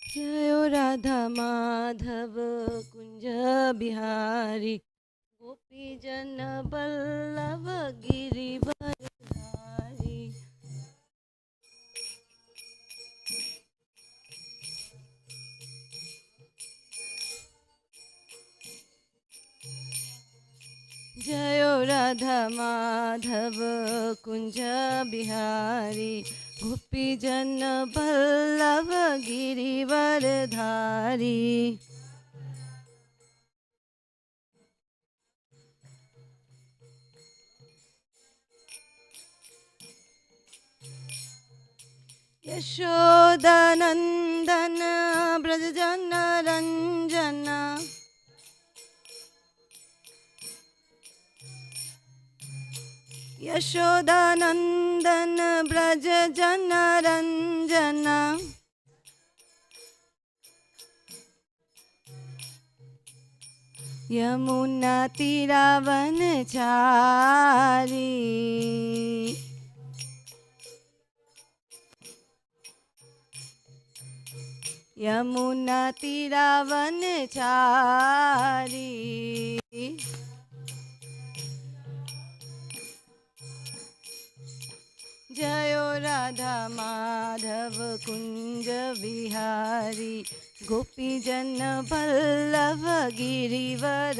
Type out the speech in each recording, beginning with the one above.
जयो राधा माधव कुंज बिहारी गोपी जन बल्लभ गिरिवरधारी। जयो राधा माधव कुंज बिहारी गोपी जन बल्लभ गिरिवरधारी। यशोदानंदन ब्रज जन रंजना यशोदानंदन ब्रज जन रंजना। यमुना तीरावन चारी यमुना तीरावन चारी। जयो राधा माधव कुंज बिहारी गोपी जन बल्लभ गिरिवरधारी।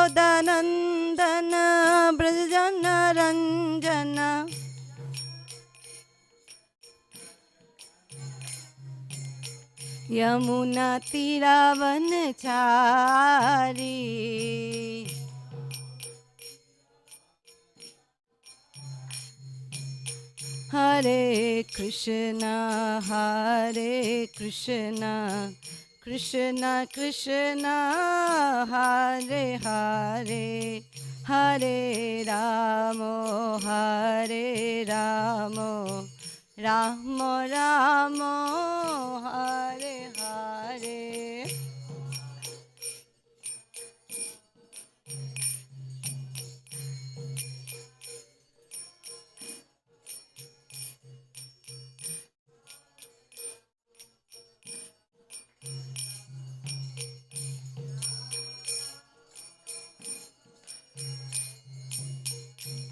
यशोदानंदन ब्रज जन रंजना यमुना तीरावन चारी। हरे कृष्णा कृष्णा कृष्णा हरे हरे हरे राम राम राम हरे हरे।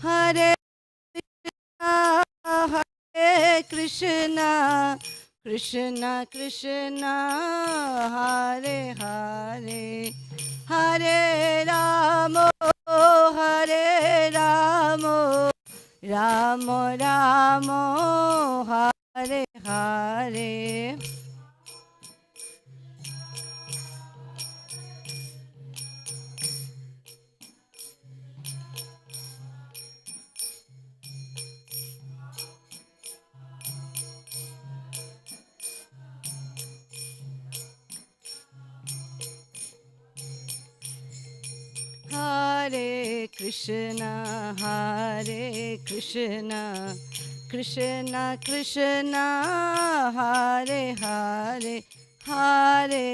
हरे कृष्णा कृष्णा कृष्णा हरे हरे हरे राम राम राम हरे हरे। हरे कृष्णा कृष्णा कृष्णा हरे हरे हरे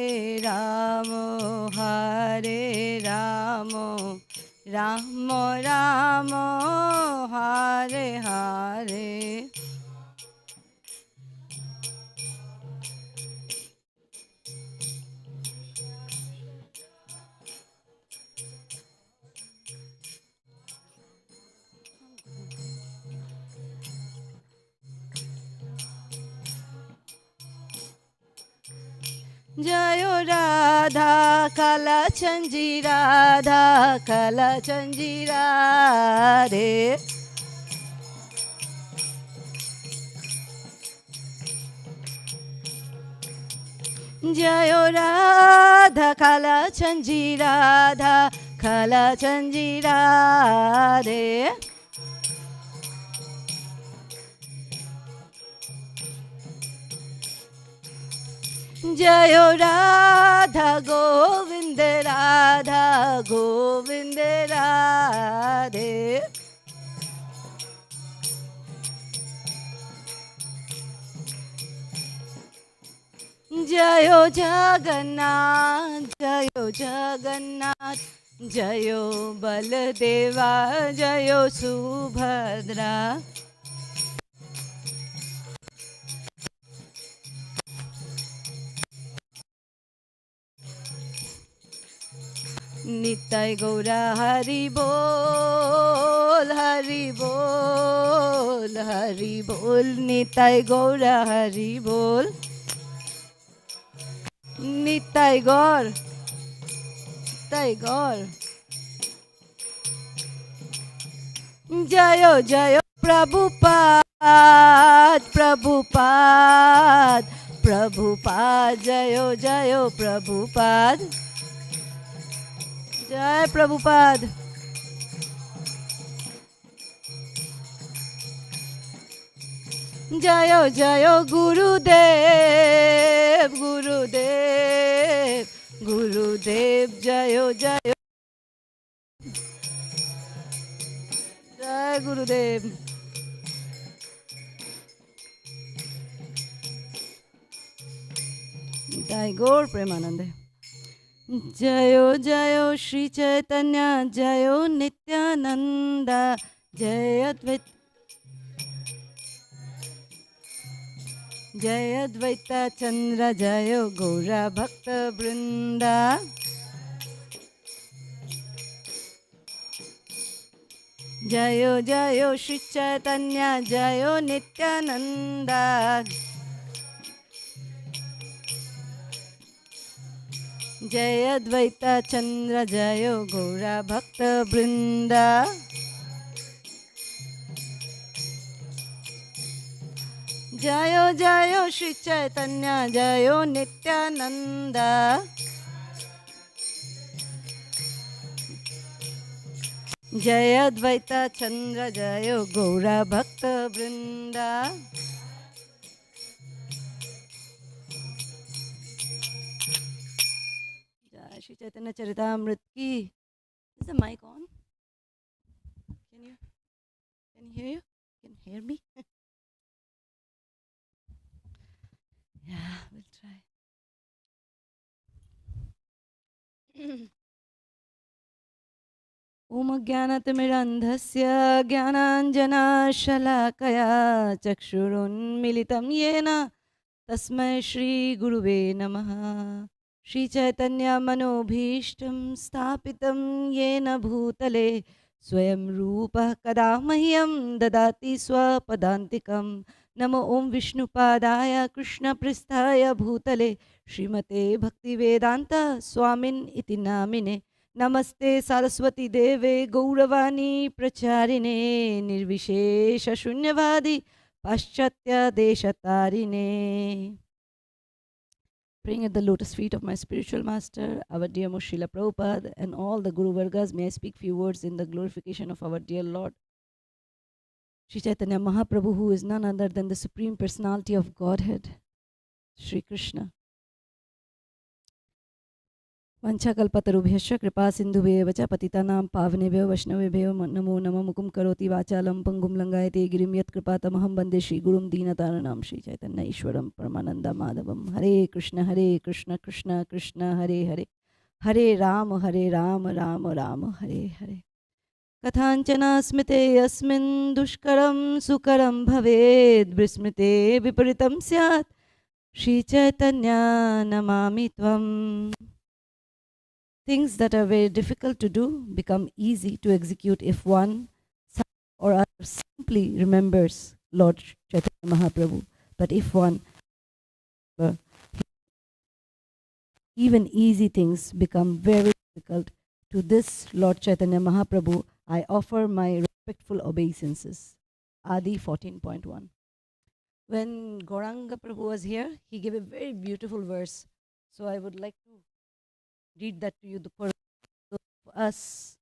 राम राम राम हरे हरे। जयो राधा कालचंजी राधा कालचंजी राधे। जयो राधा कालचंजी राधा कालचंजी राधे। जयो Radha Govind Radhe. Jayo Jagannath, Jayo Jagannath, Jayo Baladeva, Jayo Subhadra. Nitai Gaura Hari Bol, Hari Bol, Hari Bol, Nitai Gaura Hari Bol. Nitai Gaur, Nitai Gaur. Jayo Jayo Prabhupada, Prabhupada, Prabhupada, Jayo Jayo Prabhupada. Jai Prabhupada. Jayo Jayo Gurudev, Gurudev, Gurudev, Jayo Jayo. Jai Gurudev. Jai Gaur Premanande. Jayo Jayo Shri Caitanya, Jayo Nityananda, Jai Advait, Jai Advaita Chandra, Jayo Gaura Bhakta Vrinda. Jayo Jayo Shri Caitanya, Jayo Nityananda, Jai Advaita Chandra, Jayo Gaura Bhakta Vrinda. Jayo Jayo Shri Caitanya, Jayo Nityananda, Jai Advaita Chandra, Jayo Gaura Bhakta Vrinda. Jai Shri Chaitanya Charitamrta ki. Is the mic on? Can you hear you? Can you hear me? Yeah, we'll try. Om Jnanatimirandhasya Jnananjanashalaakaya Chakshurunmilitam Yena Tasmai Shri Guruve Namaha. Shri Chaitanya Manobhishtam Sthapitam Yena Bhutale Swayam Rupa Kada Mahyam Dadati Swapadantikam. Namo Om Vishnupadaya Krishna Pristhaya Bhutale Srimate Bhaktivedanta Swamin iti namine. Namaste Saraswati Deve Gauravani Pracharine Nirvishesha Shunyavadi Paschatya Deshatarine. Praying at the lotus feet of my spiritual master, our dear Srila Prabhupada, and all the Guru Vargas, may I speak few words in the glorification of our dear Lord Sri Chaitanya Mahaprabhu, who is none other than the Supreme Personality of Godhead, Sri Krishna. Vanchakalpatarubhyascha kripa sindhubheva cha patitanam pavanebhyo vaishnavebhyo namo namo mukum karoti vachalam pangum langayate girim yat kripatamaham bande Shri Gurum Deenataranam Shri Chaitanya Ishwaram Paramananda Madhavam. Hare Krishna Krishna Krishna Hare Hare, Hare Ram Ram Ram Hare Hare. Kathanchana smite yasmin dushkaram sukaram bhaved vismite viparitam syat Shri Chaitanya namami tvam. Things that are very difficult to do become easy to execute if one or other simply remembers Lord Chaitanya Mahaprabhu. But if one, even easy things become very difficult. To this Lord Chaitanya Mahaprabhu, I offer my respectful obeisances. Adi 14.1. When Gauranga Prabhu was here, he gave a very beautiful verse. So I would like to read that to you for those of us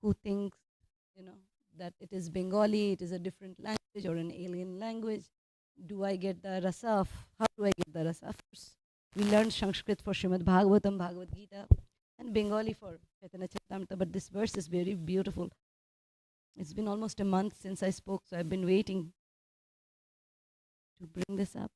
who think, that it is Bengali, it is a different language or an alien language. Do I get the rasa of, how do I get the rasa? Of course, we learned Sanskrit for Srimad Bhagavatam, Bhagavad Gita, and Bengali for Caitanya Charitamrta, but this verse is very beautiful. It's been almost a month since I spoke, so I've been waiting to bring this up.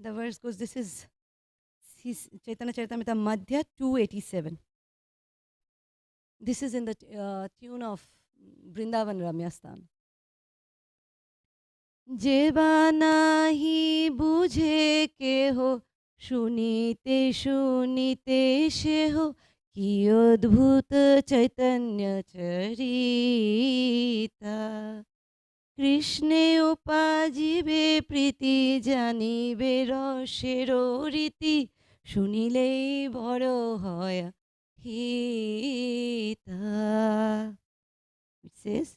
The verse goes, this is Chaitanya Charitamrita Madhya 287. This is in the tune of Vrindavan Ramyastan. Jeba nahi bujhe ke ho, shunite shunite she ho, ki adbhut Chaitanya Charita. Krishne upajibe priti janibe rosero riti, shunilei boro hoya hita. It says,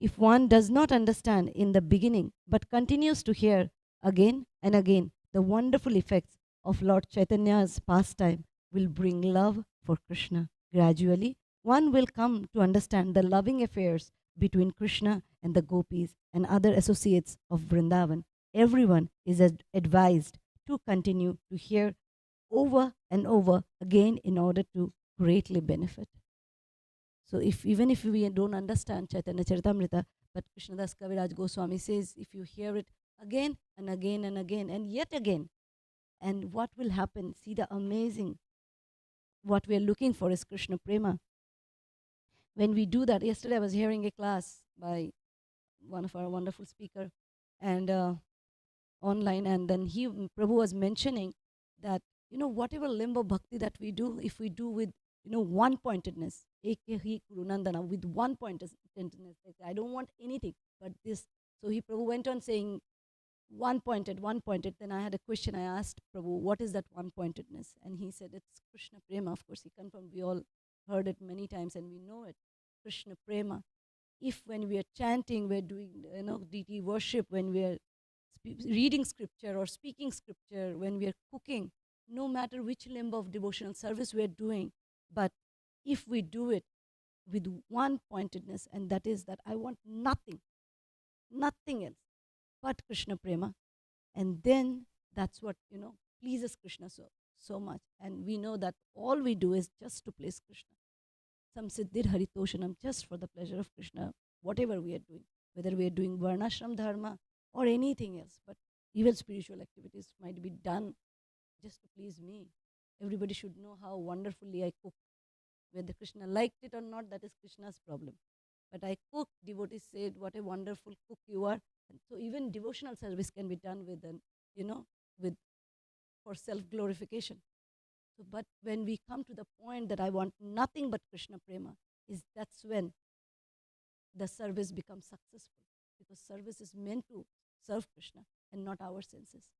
if one does not understand in the beginning but continues to hear again and again, the wonderful effects of Lord Chaitanya's pastime will bring love for Krishna. Gradually, one will come to understand the loving affairs between Krishna and the gopis and other associates of Vrindavan. Everyone is advised to continue to hear over and over again in order to greatly benefit. So even if we don't understand Chaitanya Charitamrita, but Krishnadas Kaviraj Goswami says, if you hear it again and again and again and yet again, and what will happen? See the amazing, what we are looking for is Krishna Prema. When we do that, yesterday I was hearing a class by one of our wonderful speaker and online, and then Prabhu was mentioning that, whatever limbo bhakti that we do, if we do with one-pointedness, with one-pointedness, I don't want anything but this. So Prabhu went on saying, one-pointed. Then I had a question. I asked Prabhu, what is that one-pointedness? And he said, it's Krishna Prema. Of course, he confirmed. We all heard it many times and we know it. Krishna Prema. If when we are chanting, we're doing, deity worship, when we are reading scripture or speaking scripture, when we are cooking, no matter which limb of devotional service we are doing, but if we do it with one pointedness, and that is that I want nothing else but Krishna Prema, and then that's what pleases Krishna so much. And we know that all we do is just to please Krishna. Samsiddhir Haritoshanam, just for the pleasure of Krishna, whatever we are doing, whether we are doing Varnashram Dharma or anything else, but even spiritual activities might be done just to please me. Everybody should know how wonderfully I cook. Whether Krishna liked it or not, that is Krishna's problem. But I cook, devotees said, what a wonderful cook you are. And so even devotional service can be done with for self-glorification. So, but when we come to the point that I want nothing but Krishna Prema, that's when the service becomes successful. Because service is meant to serve Krishna and not our senses.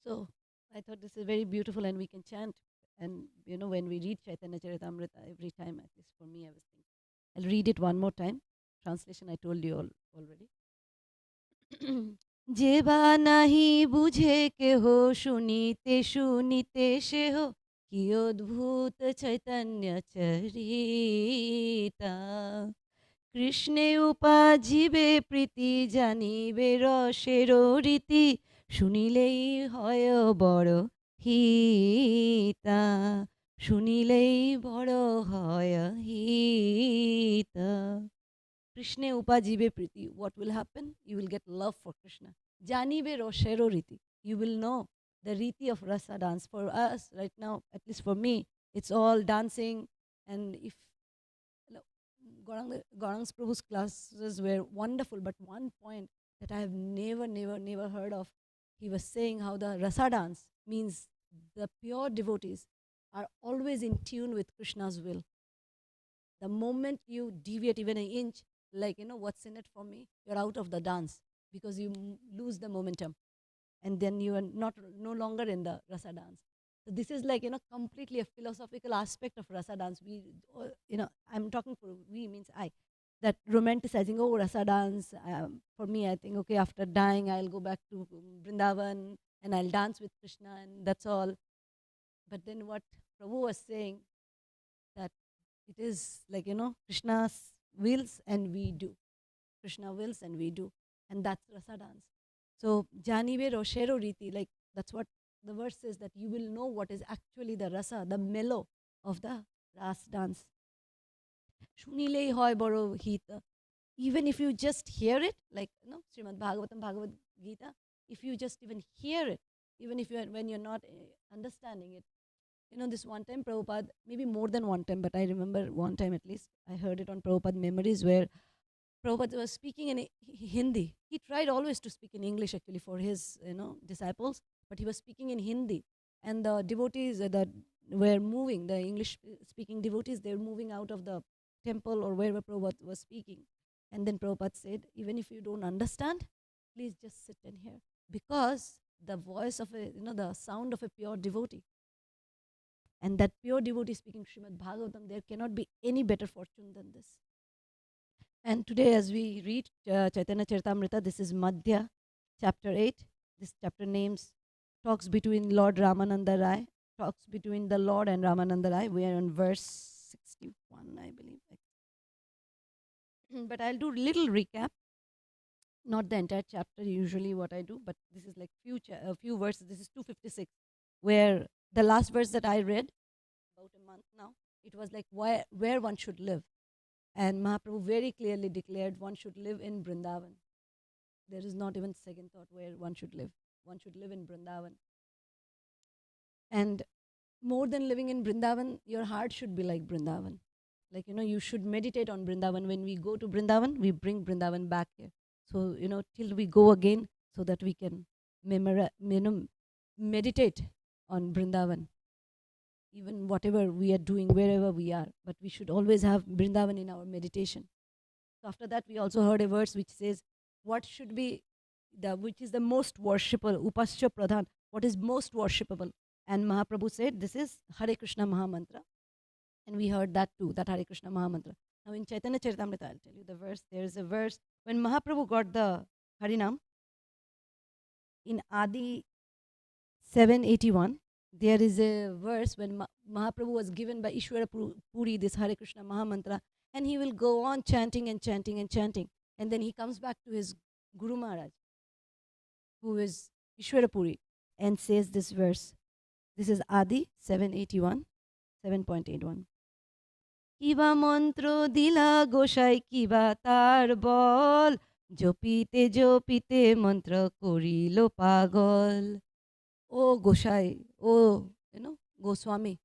So I thought this is very beautiful, and we can chant. And when we read Chaitanya Charitamrita every time, at least for me, I was thinking, I'll read it one more time. Translation I told you all already. Jeba nahi bujhe ke ho, shunite she ho, ki adbhut Chaitanya Charita. Krishne upajibe priti janibe rosero riti, shunilei hoyo boro hita. Shunilei boro hoyo hita. Krishne upajibe priti. What will happen? You will get love for Krishna. Janibe roshero riti. You will know the riti of rasa dance. For us right now, at least for me, it's all dancing. And if Gaurang's Prabhu's classes were wonderful, but one point that I have never heard of, he was saying how the rasa dance means the pure devotees are always in tune with Krishna's will. The moment you deviate even an inch, like, what's in it for me, you're out of the dance because you lose the momentum. And then you are no longer in the rasa dance. So this is like, completely a philosophical aspect of rasa dance. I'm talking for we means I. That romanticizing, rasa dance. For me, I think, okay, after dying, I'll go back to Vrindavan and I'll dance with Krishna and that's all. But then what Prabhu was saying, that it is like, Krishna wills and we do. Krishna wills and we do. And that's rasa dance. So, Janive Roshero Riti, like that's what the verse says, that you will know what is actually the rasa, the mellow of the ras dance. Shunilei hoy boro hita. Even if you just hear it, like Srimad Bhagavatam, Bhagavad Gita, if you just even hear it, even if when you're not understanding it. This one time Prabhupada, maybe more than one time, but I remember one time at least, I heard it on Prabhupada Memories, where Prabhupada was speaking in Hindi. He tried always to speak in English actually for his disciples, but he was speaking in Hindi. And the devotees that were moving, the English speaking devotees, they were moving out of the temple or wherever Prabhupada was speaking. And then Prabhupada said, even if you don't understand, please just sit and hear. Because the voice of the sound of a pure devotee, and that pure devotee speaking Srimad Bhagavatam, there cannot be any better fortune than this. And today, as we read Chaitanya Charitamrta, this is Madhya, chapter 8. This chapter talks between Lord Ramananda Rai, talks between the Lord and Ramananda Rai. We are on verse 61, I believe. But I'll do a little recap, not the entire chapter, usually what I do, but this is like a few verses. This is 256, where the last verse that I read, about a month now, it was like where one should live. And Mahaprabhu very clearly declared one should live in Vrindavan. There is not even second thought where one should live. One should live in Vrindavan. And more than living in Vrindavan, your heart should be like Vrindavan. Like, you should meditate on Vrindavan. When we go to Vrindavan, we bring Vrindavan back here. So, till we go again, so that we can meditate on Vrindavan. Even whatever we are doing, wherever we are. But we should always have Vrindavan in our meditation. So after that, we also heard a verse which says, what should be, which is the most worshipable, Upasya Pradhan, what is most worshipable? And Mahaprabhu said, this is Hare Krishna Mahamantra. And we heard that too, that Hare Krishna Mahamantra. Now in Chaitanya Charitamrta, I'll tell you the verse. There is a verse, when Mahaprabhu got the Harinam, in Adi 781, there is a verse when Mahaprabhu was given by Ishwara Puri this Hare Krishna Mahamantra, and he will go on chanting and chanting and chanting. And then he comes back to his Guru Maharaj, who is Ishwara Puri, and says this verse. This is Adi 781, 7.81. Kiba mantro dila goshai kiba tar bol, jopite mantra korilo pagol. Oh Goshai, oh Goswami,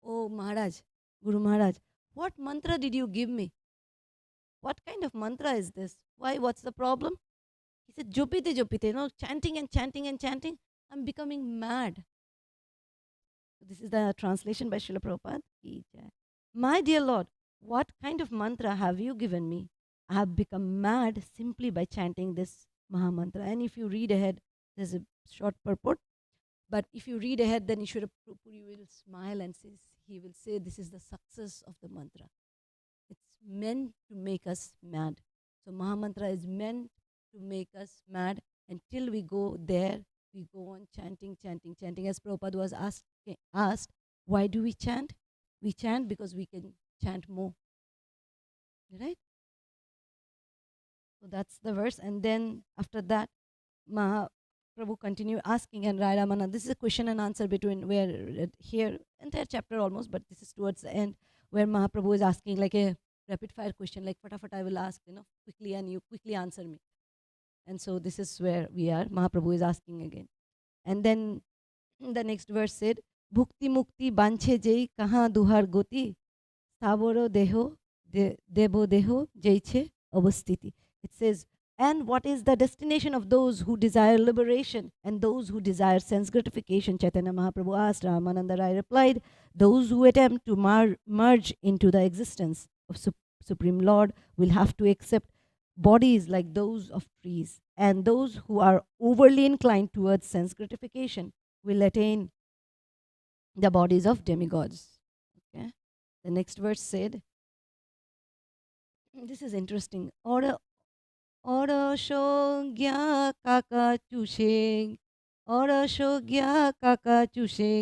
oh Maharaj, Guru Maharaj, what mantra did you give me? What kind of mantra is this? Why? What's the problem? He said, jopite, chanting and chanting and chanting. I'm becoming mad. This is the translation by Srila Prabhupada. My dear Lord, what kind of mantra have you given me? I have become mad simply by chanting this Mahamantra. And if you read ahead, there's a short purport. But if you read ahead, then Ishwara Puri will smile and he will say, this is the success of the mantra. It's meant to make us mad. So Mahamantra is meant to make us mad. Until we go there, we go on chanting, chanting, chanting. As Prabhupada was asked, why do we chant? We chant because we can chant more. Right? So that's the verse. And then after that, Prabhu continued asking, and Rai Ramana, this is a question and answer between where here, entire chapter almost, but this is towards the end, where Mahaprabhu is asking like a rapid fire question, like fatafat I will ask, quickly, and you quickly answer me. And so this is where we are. Mahaprabhu is asking again. And then the next verse said, Bhukti mukti banche jai kaha duhar goti, thaboro deho, devo deho, jaiche avastiti. It says, and what is the destination of those who desire liberation and those who desire sense gratification? Chaitanya Mahaprabhu asked. Ramananda Rai replied, those who attempt to merge into the existence of Supreme Lord will have to accept bodies like those of trees, and those who are overly inclined towards sense gratification will attain the bodies of demigods. Okay. The next verse said, this is interesting. Orashogya kaka chushe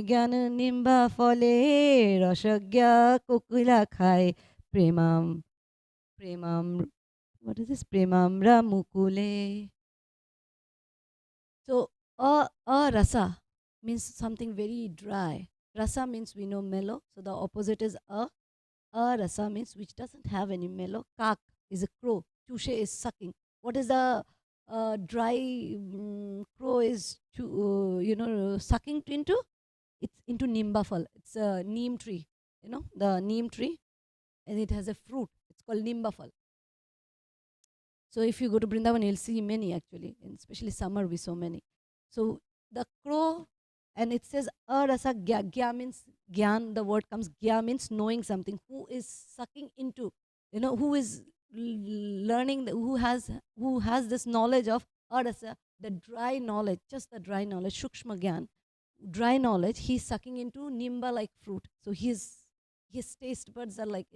gyana nimba fole rashagya kokila khai premam. What is this? Premamra mukule. So rasa means something very dry. Rasa means we know mellow. So the opposite is a rasa means which doesn't have any mellow. Kak is a crow. Chushe is sucking. What is the dry crow is sucking into, it's into nimbafal. It's a neem tree, the neem tree, and it has a fruit. It's called nimbafal. So if you go to Brindavan, you'll see many actually, and especially summer we saw many. So the crow, and it says arasa gya. Gya means gyan. The word comes gya means knowing something. Who is sucking into, who is learning, who has this knowledge of arasa, the dry knowledge, just the dry knowledge, shukshma gyan, dry knowledge. He's sucking into nimba like fruit. So his taste buds are like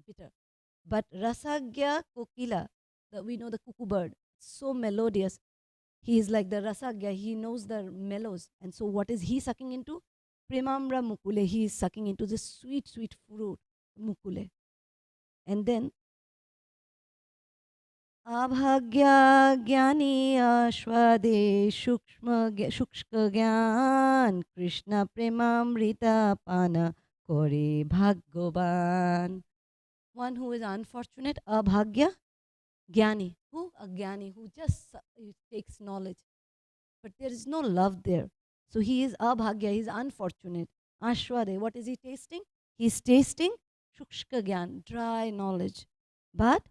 bitter. But rasagya kokila, we know the cuckoo bird, so melodious. He is like the rasagya, he knows the mellows. And so what is he sucking into? Premamra mukule, he is sucking into this sweet, sweet fruit, mukule. And then abhagya gyani ashwade shukshka gyan Krishna premamrita pana kore bhagyavan. One who is unfortunate, abhagya, Gyani. Who? A Gyani who just takes knowledge. But there is no love there. So he is abhagya, he is unfortunate. Ashwade, what is he tasting? He is tasting shukshka gyan, dry knowledge. But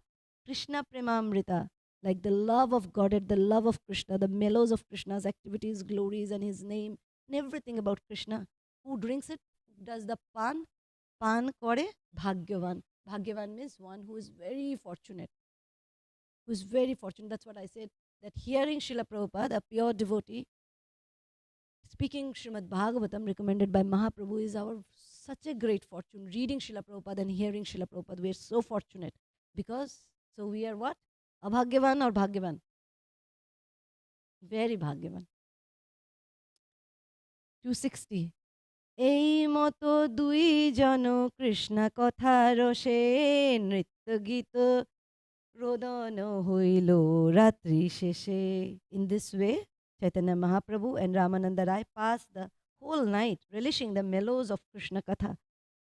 Krishna premamrita, like the love of Godhead, the love of Krishna, the mellows of Krishna's activities, glories, and his name, and everything about Krishna. Who drinks it? Does the pan? Pan kore bhagyavan. Bhagyavan means one who is very fortunate. Who is very fortunate. That's what I said, that hearing Srila Prabhupada, a pure devotee, speaking Srimad Bhagavatam recommended by Mahaprabhu is our such a great fortune. Reading Srila Prabhupada and hearing Srila Prabhupada, we are so fortunate. Because, so we are what? Abhagyavan or Bhagyavan? Very Bhagyavan. 260. এই মতো দুই জন কৃষ্ণ কথা রসে নৃত্য গীত রোদন হইল রাত্রি শেষে. In this way, Chaitanya Mahaprabhu and Ramananda Rai passed the whole night relishing the mellows of Krishna Katha,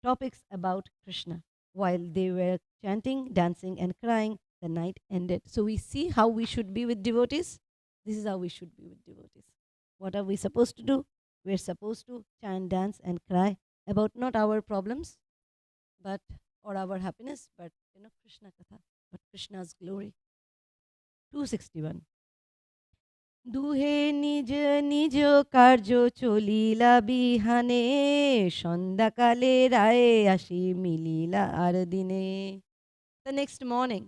topics about Krishna. While they were chanting, dancing, and crying, the night ended. So we see how we should be with devotees. This is how we should be with devotees. What are we supposed to do? We're supposed to chant, dance, and cry about not our problems, but or our happiness, but Krishna Katha, but Krishna's glory. 261. দুহে নিজ নিজ কার্য চলিলা বিহানে সন্ধ্যাকালে রায়ে আসি মিলিলা আর দিনে. The next morning,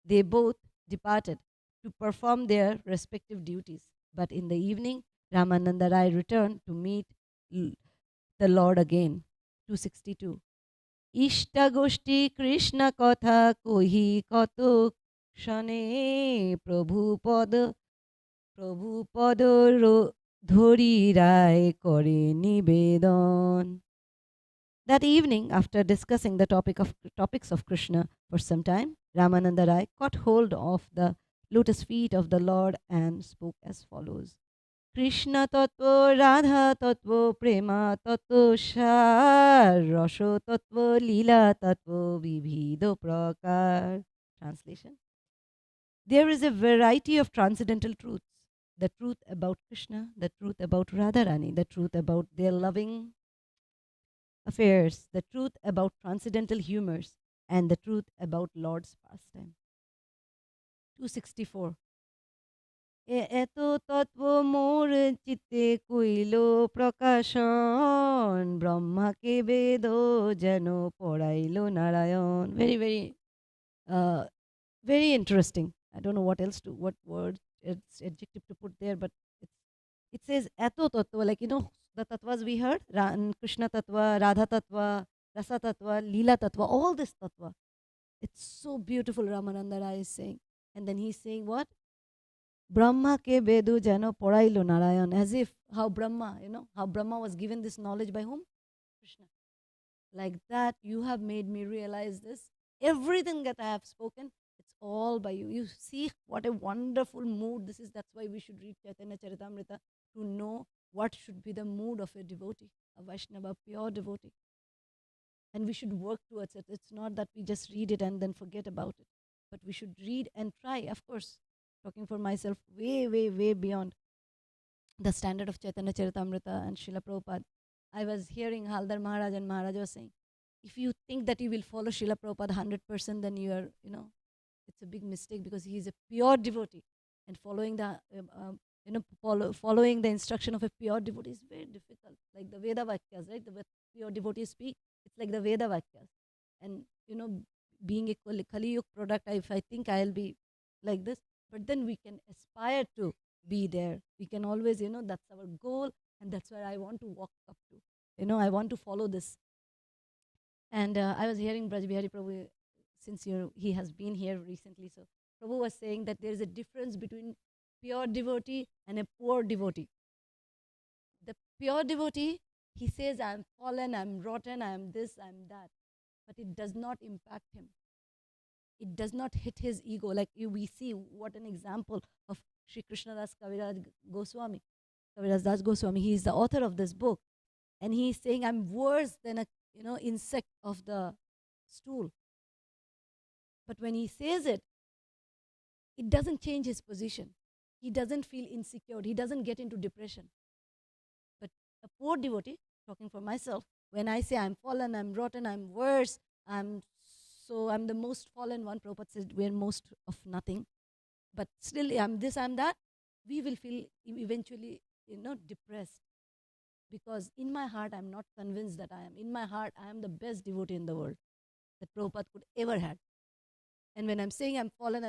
they both departed to perform their respective duties. But in the evening, Ramananda Rai returned to meet the Lord again. 262. ইষ্টা গোষ্ঠী কৃষ্ণ কথা কহি কত ক্ষণে প্রভুপদ ধরি রায় করে নিবেদন. That evening, after discussing the topics of Krishna for some time, Ramananda Rai caught hold of the lotus feet of the Lord and spoke as follows. Krishna tattva, Radha tattva, prema tattva, shar, rasho tattva, lila tattva, vibhido prakar. Translation. There is a variety of transcendental truths. The truth about Krishna, the truth about Radharani, the truth about their loving affairs, the truth about transcendental humors, and the truth about Lord's pastime. 264. এত তত্ত্ব মোর চিত্তে কইল প্রকাশন ব্রহ্মাকে বেদ যেন পড়াইল Narayan. Very, very, very interesting. I don't know what word, it's adjective to put there, but it says eto tattva, like the tattvas we heard, Krishna tattva, Radha tattva, Rasa tattva, Leela tattva, all this tattva. It's so beautiful, Ramananda Rai is saying. And then he's saying what? Brahma ke bedu jano porailo narayan, as if how Brahma was given this knowledge by whom? Krishna. Like that, you have made me realize this. Everything that I have spoken, it's all by you. You see what a wonderful mood this is. That's why we should read Caitanya Caritamrta, to know what should be the mood of a devotee, a Vaishnava, pure devotee. And we should work towards it. It's not that we just read it and then forget about it, but we should read and try. Of course, talking for myself, way, way, way beyond the standard of Chaitanya Charitamrita and Srila Prabhupada. I was hearing Haldar Maharaj, and Maharaj was saying, if you think that you will follow Srila Prabhupada 100%, then you are, it's a big mistake, because he is a pure devotee. And following the, following the instruction of a pure devotee is very difficult. Like the Veda Vakyas, right? The pure devotees speak, it's like the Veda Vakyas. And, being a Kali Yuga product, if I think I'll be like this, but then we can aspire to be there. We can always, that's our goal, and that's where I want to walk up to. I want to follow this. And I was hearing Braj Bihari Prabhu, since he has been here recently. So Prabhu was saying that there is a difference between pure devotee and a poor devotee. The pure devotee, he says, I'm fallen, I'm rotten, I'm this, I'm that. But it does not impact him. It does not hit his ego. Like we see what an example of Sri Krishnadas Kaviraj Goswami. Kaviraj Das Goswami, he is the author of this book. And he is saying, I'm worse than a insect of the stool. But when he says it, it doesn't change his position. He doesn't feel insecure. He doesn't get into depression. But a poor devotee, talking for myself, when I say I'm fallen, I'm rotten, I'm worse, I'm the most fallen one. Prabhupada says we're most of nothing. But still, I'm this, I'm that. We will feel eventually, depressed. Because in my heart, I'm not convinced that I am. In my heart, I am the best devotee in the world that Prabhupada could ever have. And when I'm saying I'm fallen,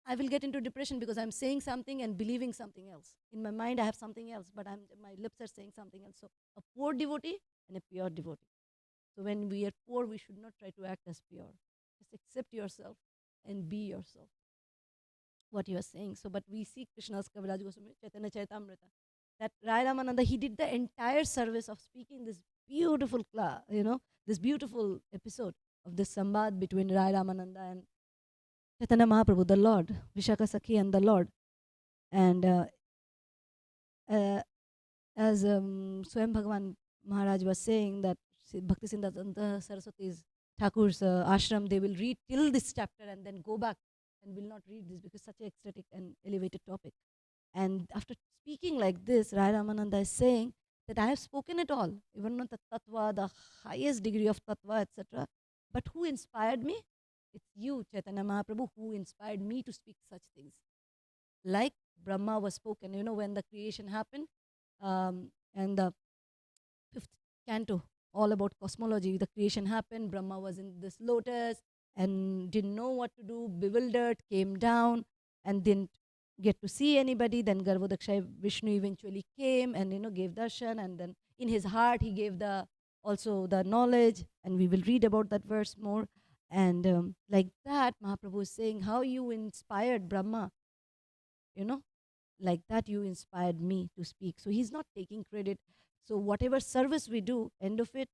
I will get into depression, because I'm saying something and believing something else. In my mind, I have something else, but my lips are saying something else. So a poor devotee and a pure devotee. So when we are poor, we should not try to act as pure. Just accept yourself and be yourself. What you are saying. So, but we see Krishna's Kaviraj Goswami, Chaitanya Charitamrita, that Rai Ramananda, he did the entire service of speaking this beautiful, this beautiful episode of this sambad between Rai Ramananda and Chaitanya Mahaprabhu, the Lord, Vishaka Sakhi and the Lord. And as Swayam Bhagavan Maharaj was saying, that Bhakti Siddhanta Saraswati's Thakur's ashram, they will read till this chapter and then go back and will not read this, because such an ecstatic and elevated topic. And after speaking like this, Rai Ramananda is saying that I have spoken it all, even not the tattva, the highest degree of tattva, etc. But who inspired me? It's you, Chaitanya Mahaprabhu, who inspired me to speak such things. Like Brahma was spoken, when the creation happened, and the 5th canto, all about cosmology, the creation happened, Brahma was in this lotus and didn't know what to do, bewildered, came down and didn't get to see anybody. Then Garbhodakshay Vishnu eventually came and gave darshan, and then in his heart he gave also the knowledge, and we will read about that verse more. And like that, Mahaprabhu is saying how you inspired Brahma, like that you inspired me to speak. So he's not taking credit. So whatever service we do, end of it,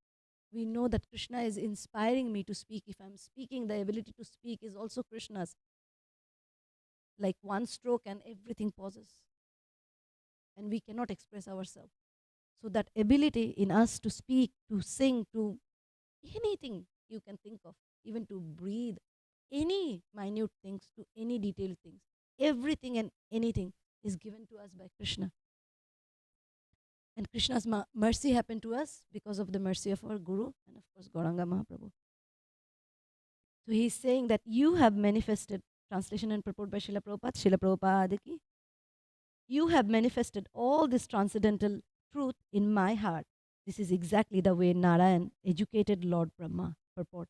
we know that Krishna is inspiring me to speak. If I'm speaking, the ability to speak is also Krishna's. Like one stroke and everything pauses. And we cannot express ourselves. So that ability in us to speak, to sing, to anything you can think of, even to breathe, any minute things to any detailed things, everything and anything is given to us by Krishna. And Krishna's mercy happened to us because of the mercy of our Guru and of course Gauranga Mahaprabhu. So he's saying that you have manifested, translation and purport by Srila Prabhupada ki, you have manifested all this transcendental truth in my heart. This is exactly the way Narayan educated Lord Brahma. Purport.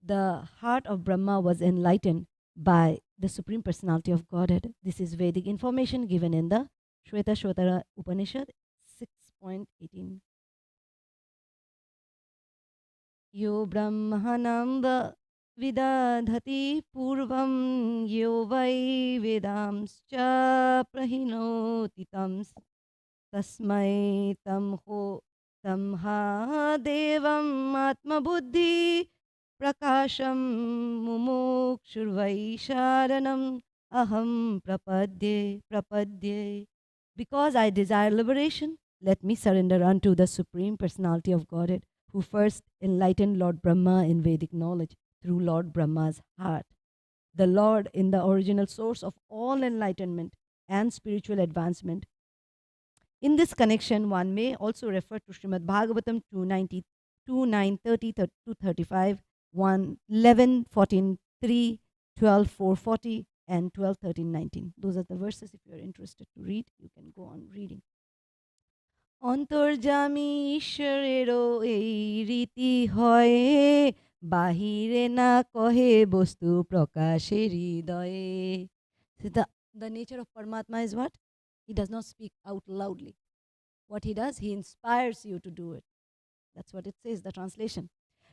The heart of Brahma was enlightened by the Supreme Personality of Godhead. This is Vedic information given in the Shweta Shwatara Upanishad 6.18. Yo brahmanam vidadhati purvam yo vai vedamscha prahinoti tams tasmai tamho tamha devam atma buddhi prakasham mumukshurvai sharanam aham prapadye. Because I desire liberation, let me surrender unto the Supreme Personality of Godhead, who first enlightened Lord Brahma in Vedic knowledge through Lord Brahma's heart. the Lord in the original source of all enlightenment and spiritual advancement. In this connection, one may also refer to Srimad Bhagavatam 290, 9, 30 to 35, 1, 11, 14, 3, 12, 4, 40, and 12, 13, 19. Those are the verses. If you are interested to read, you can go on reading. অন্তর্যামী ঈশ্বরেরও এই রীতি হয়, বাহিরে না কহে বস্তু প্রকাশে হৃদয়ে. So the nature of Paramatma is what? He does not speak out loudly. What he does, he inspires you to do it. That's what it says, the translation.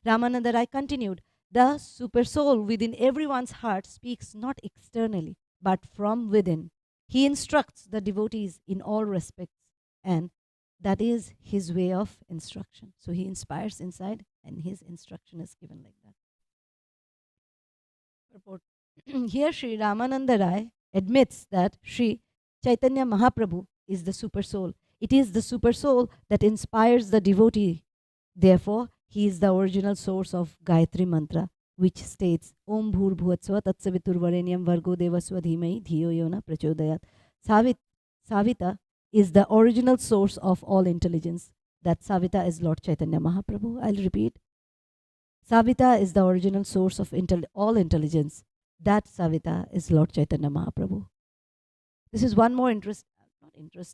Ramananda Rai continued, the super soul within everyone's heart speaks not externally, but from within. He instructs the devotees in all respects, and that is his way of instruction. So he inspires inside, and his instruction is given like that. Purport. Here Sri Ramananda Rai admits that Sri Chaitanya Mahaprabhu is the super soul. It is the super soul that inspires the devotee. Therefore, he is the original source of Gayatri Mantra, which states, Om Bhur Bhuvatsva Tatsaviturvarenyam Vargo Devasva Dhimai Dhiyo Yona Prachodayat. Savita is the original source of all intelligence. That Savita is Lord Chaitanya Mahaprabhu. I'll repeat. Savita is the original source of all intelligence. That Savita is Lord Chaitanya Mahaprabhu. This is one more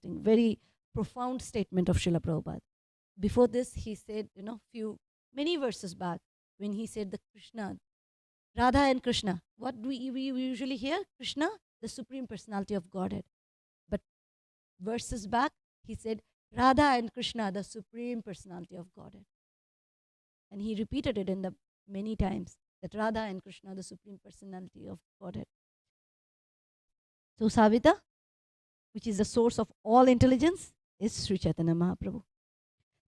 very profound statement of Srila Prabhupada. Before this, he said, many verses back, when he said the Krishna, Radha and Krishna. What do we usually hear? Krishna, the Supreme Personality of Godhead. But verses back, he said, Radha and Krishna, the Supreme Personality of Godhead. And he repeated it in the many times, that Radha and Krishna, the Supreme Personality of Godhead. So Savita, which is the source of all intelligence, is Sri Chaitanya Mahaprabhu.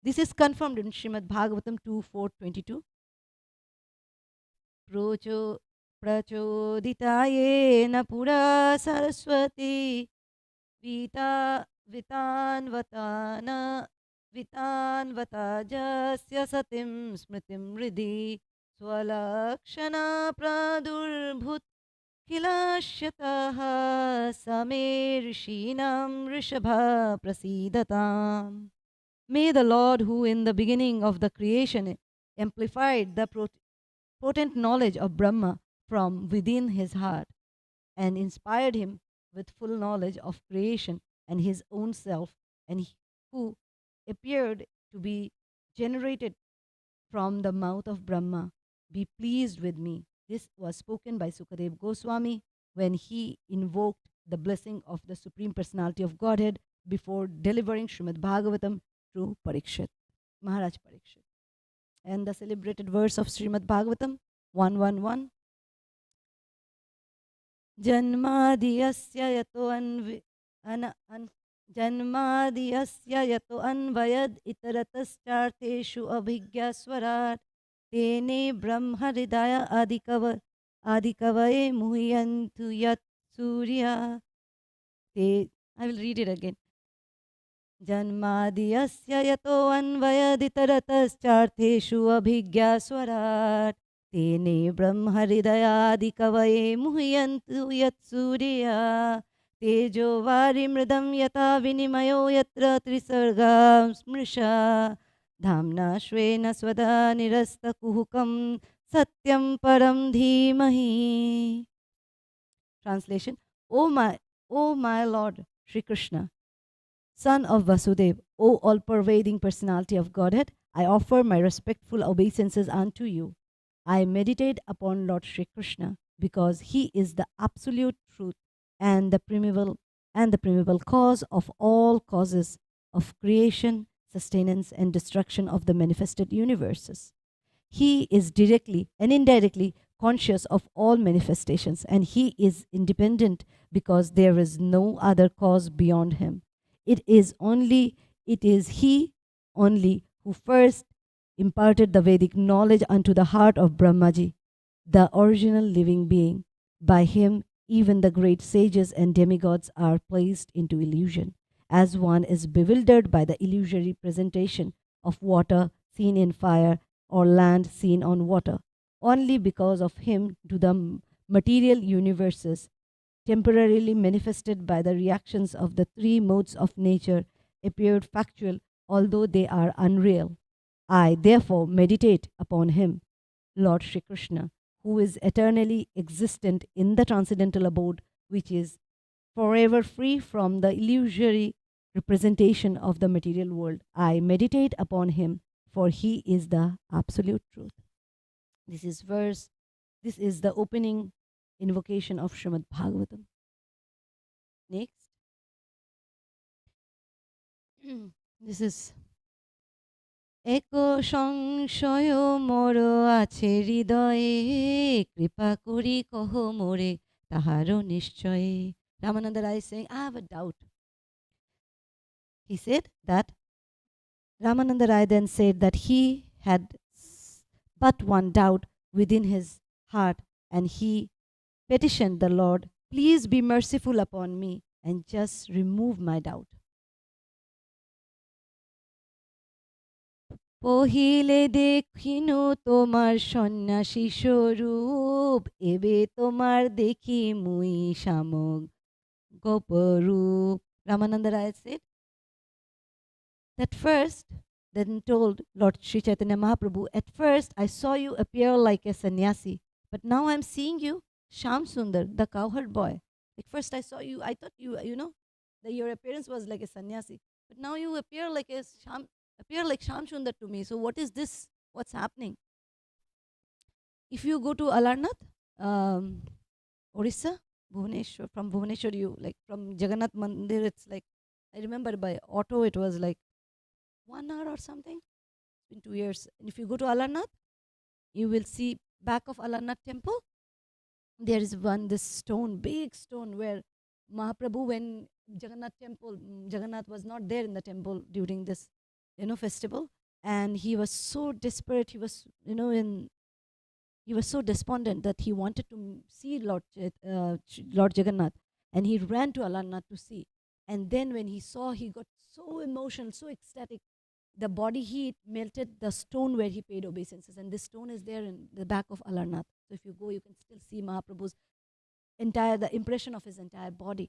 This is confirmed in Srimad Bhagavatam 2:4-22. Prachoditayena pura saraswati vitanvata jasya satim smritim ridhi swalakshana pradurbhut kilashataha samershinam rishabha prasidatam. May the Lord, who in the beginning of the creation amplified the potent knowledge of Brahma from within his heart and inspired him with full knowledge of creation and his own self, and who appeared to be generated from the mouth of Brahma, be pleased with me. This was spoken by Sukadev Goswami when he invoked the blessing of the Supreme Personality of Godhead before delivering Srimad Bhagavatam to Parikshit, Maharaj Parikshit. And the celebrated verse of Srimad Bhagavatam 1:1:1. Janmadiyasya yato anvayad itaratastarteshu abhigya swarat tene brahma hridaya adikavaye muhyantu yat surya. I will read it again. Janmadiyasya yato anvayaditarataschartheshu abhigya swarat tene brahma hridayadikavaye muhyantu yat surya tejo varimridam yata vinimayo yatra trisarga smrisha dhamna shvena swada nirasta kuhukam satyam param dhimahi. Translation. O my Lord Shri Krishna, Son of Vasudev, O all-pervading personality of Godhead, I offer my respectful obeisances unto you. I meditate upon Lord Shri Krishna because he is the absolute truth and the primeval cause of all causes of creation, sustenance, and destruction of the manifested universes. He is directly and indirectly conscious of all manifestations, and he is independent because there is no other cause beyond him. It is he only who first imparted the Vedic knowledge unto the heart of Brahmaji, the original living being. By him, even the great sages and demigods are placed into illusion, as one is bewildered by the illusory presentation of water seen in fire or land seen on water. Only because of him do the material universes, temporarily manifested by the reactions of the three modes of nature, appeared factual, although they are unreal. I therefore meditate upon him, Lord Shri Krishna, who is eternally existent in the transcendental abode, which is forever free from the illusory representation of the material world. I meditate upon him, for he is the absolute truth. This is verse, this is the opening invocation of Srimad Bhagavatam. Next. This is এক সংশয় মোর আছে হৃদয়ে কৃপা করি কহ মোরে তাহার নিশ্চয়ে. Ramananda Rai is saying, I have a doubt. He said that Ramananda Rai then said that he had but one doubt within his heart, and he petitioned the Lord, please be merciful upon me and just remove my doubt. পহিলে দেখিনু তোমার সন্ন্যাসী স্বরূপ এবে তোমার দেখি মুই সামগ গোপরূপ. Ramananda Rai said that first, then told Lord Sri Chaitanya Mahaprabhu, at first I saw you appear like a sannyasi, but now I'm seeing you Sham Sundar, the cowherd boy. At first I saw you, I thought you know, that your appearance was like a sannyasi, but now you appear like Sham Sundar to me. So what is this? What's happening? If you go to Alarnath, Orissa, Bhubaneswar, from Bhubaneswar, you like from Jagannath Mandir, it's like, I remember by auto it was like 1 hour or something. It's been 2 years. And if you go to Alarnath, you will see back of Alarnath temple, there is this stone, big stone, where Mahaprabhu, when Jagannath was not there in the temple during this, festival, and he was so desperate, he was, he was so despondent that he wanted to see Lord Jagannath, and he ran to Alarnath to see. And then when he saw, he got so emotional, so ecstatic. The body heat melted the stone where he paid obeisances, and this stone is there in the back of Alarnath. So if you go, you can still see Mahaprabhu's the impression of his entire body.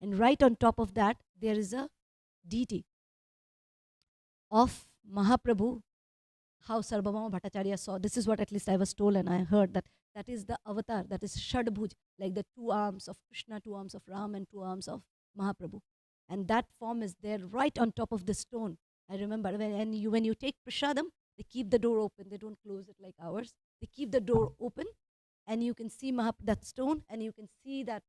And right on top of that, there is a deity of Mahaprabhu, how Sarvabhauma Bhattacharya saw. This is what at least I was told and I heard, that is the avatar, that is Shadbhuj, like the 2 arms of Krishna, 2 arms of Ram, and 2 arms of Mahaprabhu. And that form is there right on top of the stone. I remember when you take prasadam, they keep the door open. They don't close it like ours. They keep the door open, and you can see that stone, and you can see that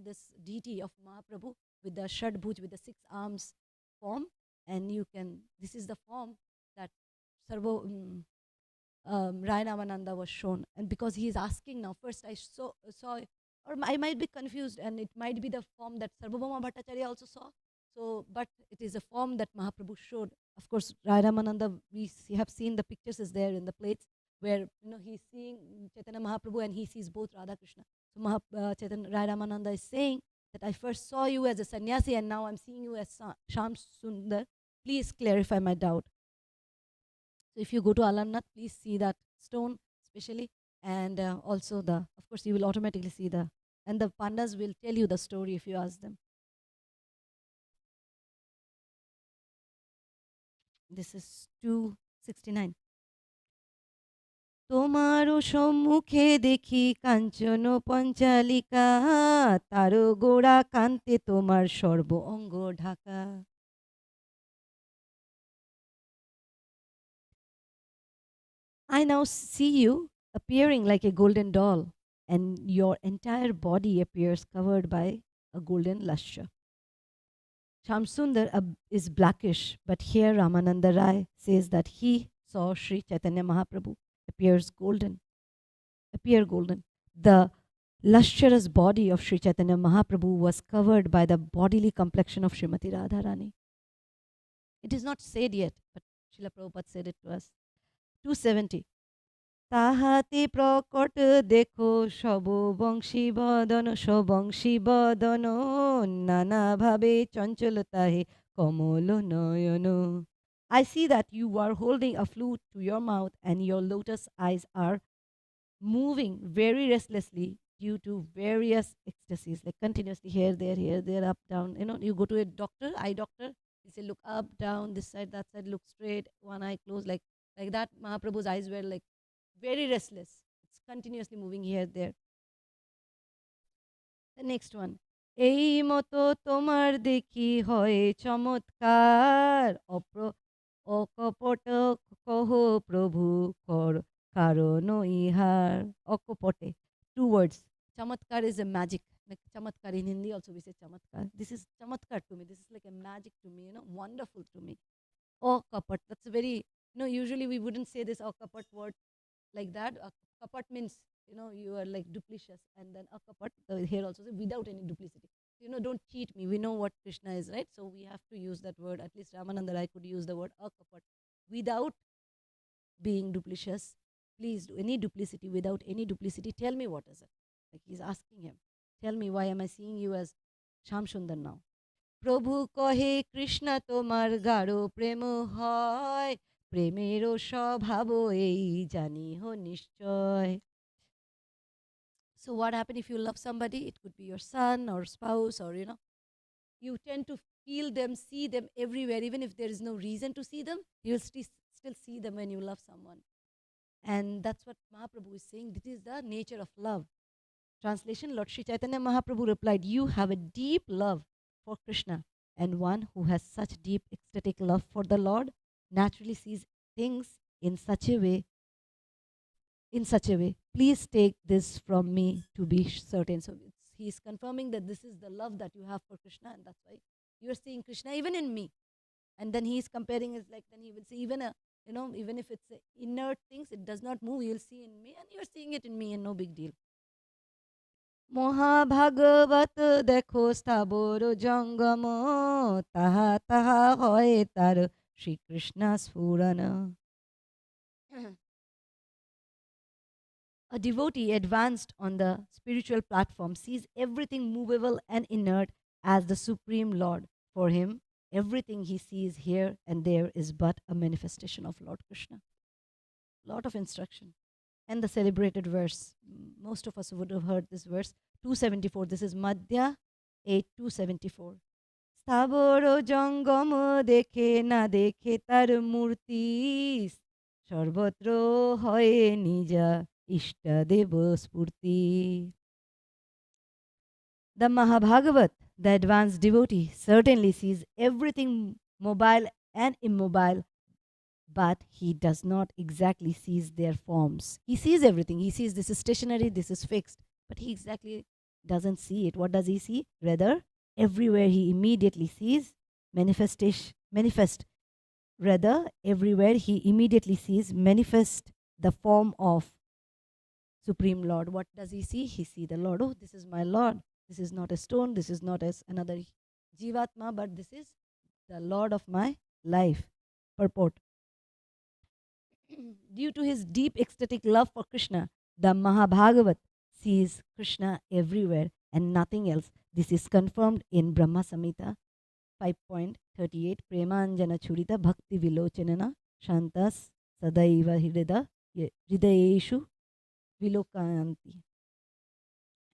this deity of Mahaprabhu with the Shadbhuj, with the 6 arms form. And this is the form that Rai Ramananda was shown. And because he is asking now, first I saw, or I might be confused, and it might be the form that Sarvabhauma Bhattacharya also saw. So, but it is a form that Mahaprabhu showed. Of course, Rai Ramananda, we have seen the pictures is there in the plates, where he's seeing Chaitanya Mahaprabhu and he sees both Radha Krishna. So Rai Ramananda is saying that I first saw you as a sannyasi, and now I'm seeing you as Sham Sundar. Please clarify my doubt. So if you go to Alarnath, please see that stone especially, and also of course you will automatically see and the pandas will tell you the story if you ask them. This is 269. তোমারও সম্মুখে দেখি কাঞ্চন পঞ্চালিকা তারো গোড়া কান্তে তোমার সর্ব অঙ্গ Dhaka. I now see you appearing like a golden doll, and your entire body appears covered by a golden lustre. Shamsundar is blackish, but here Ramananda Rai says that he saw Sri Chaitanya Mahaprabhu appear golden. The lustrous body of Sri Chaitanya Mahaprabhu was covered by the bodily complexion of Srimati Radharani. It is not said yet, but Srila Prabhupada said it to us. 270. তাহাতে প্রকট দেখো সবংশী বদন নানা ভাবে চঞ্চল তাহে কমল নয়ন. I see that you are holding a flute to your mouth, and your lotus eyes are moving very restlessly due to various ecstasies, like continuously here, there, up, down. You go to a doctor, eye doctor, he say, look up, down, this side, that side, look straight, one eye closed, like that. Mahaprabhu's eyes were like very restless. It's continuously moving here, there. The next one. এই মতো তোমার দেখি হয় চমৎকার অকপট কহ প্রভু কর কারণ ইহার অকপটে. Two words. Chamatkar is a magic. Like chamatkar in Hindi also we say chamatkar. This is chamatkar to me. This is like a magic to me, wonderful to me. Oh, kapat. That's a very, usually we wouldn't say this oh kapat word like that. Kapat means, you are like duplicitous. And then kapat, here also, without any duplicity. Don't cheat me. We know what Krishna is, right? So we have to use that word. At least Ramananda Rai could use the word kapat without being duplicitous. Please do any duplicity, without any duplicity. Tell me what is it. Like he's asking him. Tell me, why am I seeing you as Sham Sundar now? প্রভু কহে কৃষ্ণ তোমার গাঢ় প্রেম হয় প্রেমেরও স্বভাব এই জানিহ নিশ্চয়. So what happened if you love somebody? It could be your son or spouse, or you tend to feel them, see them everywhere. Even if there is no reason to see them, you'll still see them when you love someone. And that's what Mahaprabhu is saying. This is the nature of love. Translation, Lord Sri Chaitanya Mahaprabhu replied, you have a deep love for Krishna, and one who has such deep ecstatic love for the Lord naturally sees things in such a way. Please take this from me to be certain. So he is confirming that this is the love that you have for Krishna, and that's why you are seeing Krishna even in me. And then he is comparing it, like then he will say even if it's inert things, it does not move, you'll see in me, and you're seeing it in me, and no big deal. মহাভাগবত দেখো স্থাবর জঙ্গম তাহা তাহা হয় তার Shrikrishna স্ফুরণ. A devotee advanced on the spiritual platform sees everything movable and inert as the Supreme Lord. For him, everything he sees here and there is but a manifestation of Lord Krishna. Lot of instruction. And the celebrated verse. Most of us would have heard this verse. 274. This is Madhya 8:274. স্থাবর জঙ্গম দেখে না দেখে তার মূর্তি সর্বত্র হয় নিজা ইষ্টদেব স্ফূর্তি. The Mahabhagavat, the advanced devotee, certainly sees everything mobile and immobile, but he does not exactly sees their forms. He sees everything. He sees this is stationary, this is fixed, but he exactly doesn't see it. What does he see? Rather, everywhere he immediately sees manifest. Rather, everywhere he immediately sees manifest the form of Supreme Lord. What does he see? He sees the Lord. Oh, this is my Lord. This is not a stone. This is not as another Jivatma, but this is the Lord of my life. Purport. Due to his deep ecstatic love for Krishna, the Mahabhagavat sees Krishna everywhere and nothing else. This is confirmed in Brahma Samhita 5.38. Premanjana Churita Bhakti Vilochanana Shantas Sadaiva Hridayeshu Vilokanti.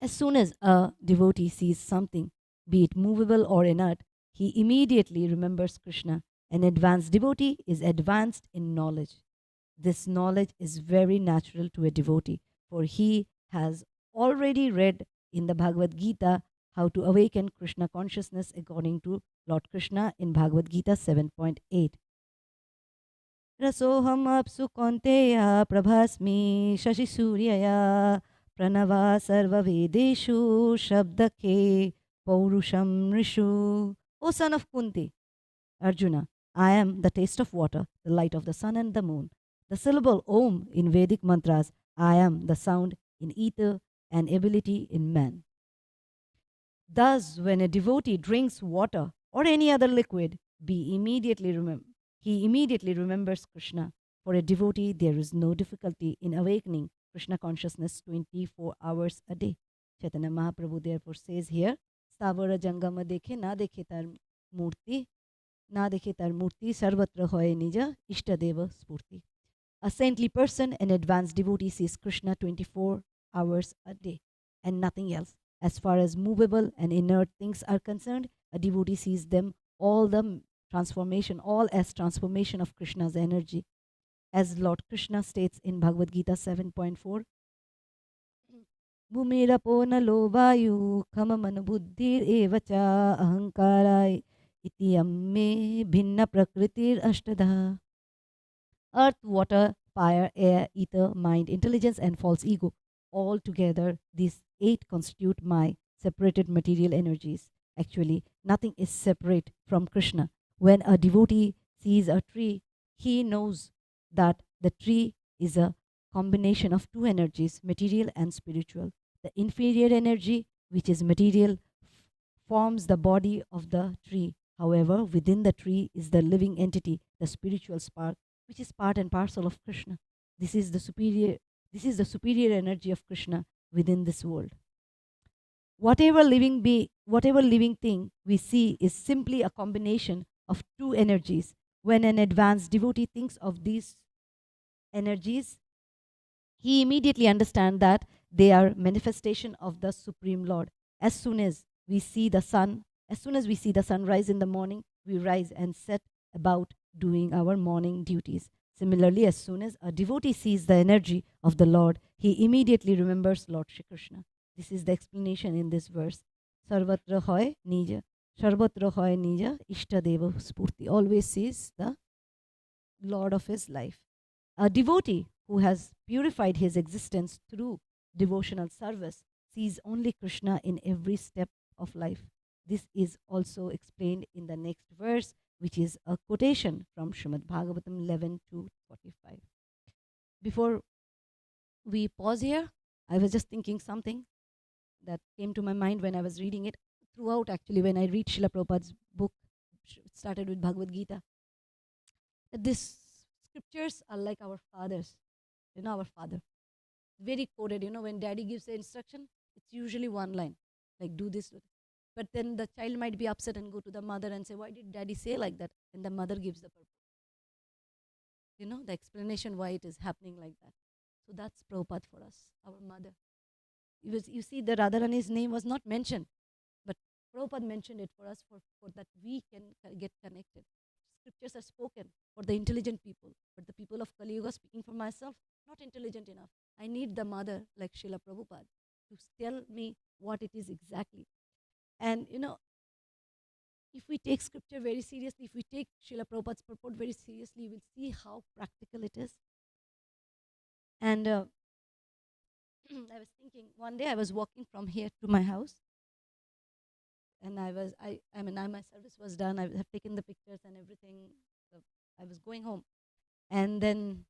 As soon as a devotee sees something, be it movable or inert, he immediately remembers Krishna. An advanced devotee is advanced in knowledge. This knowledge is very natural to a devotee, for he has already read in the Bhagavad Gita how to awaken Krishna consciousness according to Lord Krishna in Bhagavad Gita 7.8. Rasoham apsu konteya prabhasmi shashi suryaya pranava sarva vedeshu shabdake paurusham rishu. O son of Kunti, Arjuna, I am the taste of water, the light of the sun and the moon. The syllable Om in Vedic mantras, I am the sound in ether and ability in man. Thus, when a devotee drinks water or any other liquid, he immediately remembers Krishna. For a devotee, there is no difficulty in awakening Krishna consciousness 24 hours a day. Chaitanya Mahaprabhu therefore says here, Stavara Jangama dekhe na dekhe tar murti, na dekhe tar murti sarvatra hoye nija ishtadeva spurti. A saintly person, an advanced devotee, sees Krishna 24 hours a day and nothing else. As far as movable and inert things are concerned, a devotee sees them all as transformation of Krishna's energy. As Lord Krishna states in Bhagavad Gita 7.4, Bhumirapo nalo vayu khamamanu buddhir evacha ahankarai iti amme bhinna prakritir ashtadha. Earth, water, fire, air, ether, mind, intelligence, and false ego. All together, these eight constitute my separated material energies. Actually, nothing is separate from Krishna. When a devotee sees a tree, he knows that the tree is a combination of two energies, material and spiritual. The inferior energy, which is material, forms the body of the tree. However, within the tree is the living entity, the spiritual spark, which is part and parcel of Krishna. This is the superior energy of Krishna within this world. Whatever living thing we see is simply a combination of two energies. When an advanced devotee thinks of these energies, he immediately understands that they are manifestation of the Supreme Lord. As soon as we see the sun rise in the morning, we rise and set about doing our morning duties. Similarly, as soon as a devotee sees the energy of the Lord, he immediately remembers Lord Shri Krishna. This is the explanation in this verse. Sarvatra hoy nija, sarvatra hoy nija, ishtadeva spurti. Always sees the Lord of his life. A devotee who has purified his existence through devotional service sees only Krishna in every step of life. This is also explained in the next verse, which is a quotation from Srimad Bhagavatam 11 to 45. Before we pause here, I was just thinking something that came to my mind when I was reading it. Throughout, actually, when I read Srila Prabhupada's book, it started with Bhagavad Gita, that these scriptures are like our fathers, our father. Very coded, when daddy gives the instruction, it's usually one line, like do this. But then the child might be upset and go to the mother and say, why did daddy say like that? And the mother gives the purpose. The explanation why it is happening like that. So that's Prabhupada for us, our mother. You see, the Radharani's name was not mentioned, but Prabhupada mentioned it for us for that we can get connected. Scriptures are spoken for the intelligent people, but the people of Kali Yuga, speaking for myself, not intelligent enough. I need the mother like Srila Prabhupada to tell me what it is exactly. And if we take scripture very seriously, if we take Srila Prabhupada's purport very seriously, we'll see how practical it is. And I was thinking, one day I was walking from here to my house, and my service was done. I have taken the pictures and everything. So I was going home, and then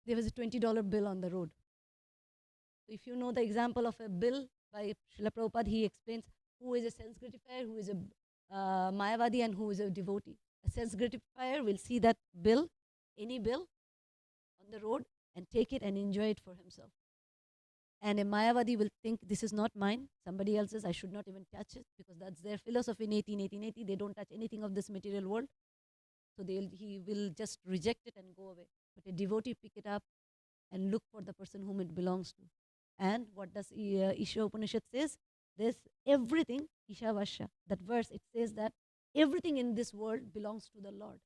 there was a $20 bill on the road. So if you know the example of a bill by Srila Prabhupada, he explains who is a sense gratifier, who is a Mayavadi, and who is a devotee. A sense gratifier will see that bill, any bill, on the road and take it and enjoy it for himself. And a Mayavadi will think, this is not mine, somebody else's, I should not even touch it, because that's their philosophy in 1880. They don't touch anything of this material world. So he will just reject it and go away. But a devotee pick it up and look for the person whom it belongs to. And what does Isha Upanishad says? There's everything, Isha Vasha. That verse, it says that everything in this world belongs to the Lord.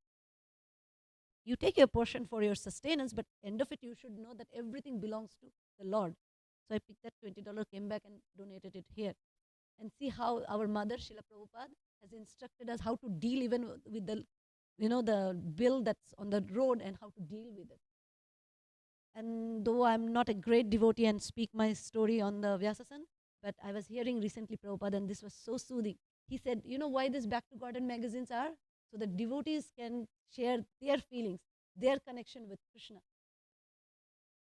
You take a portion for your sustenance, but end of it, you should know that everything belongs to the Lord. So I picked that $20, came back and donated it here. And see how our mother, Srila Prabhupada, has instructed us how to deal even with the, the bill that's on the road and how to deal with it. And though I'm not a great devotee and speak my story on the Vyasasan, but I was hearing recently Prabhupada, and this was so soothing. He said, you know why this Back to Garden magazines are? So that devotees can share their feelings, their connection with Krishna.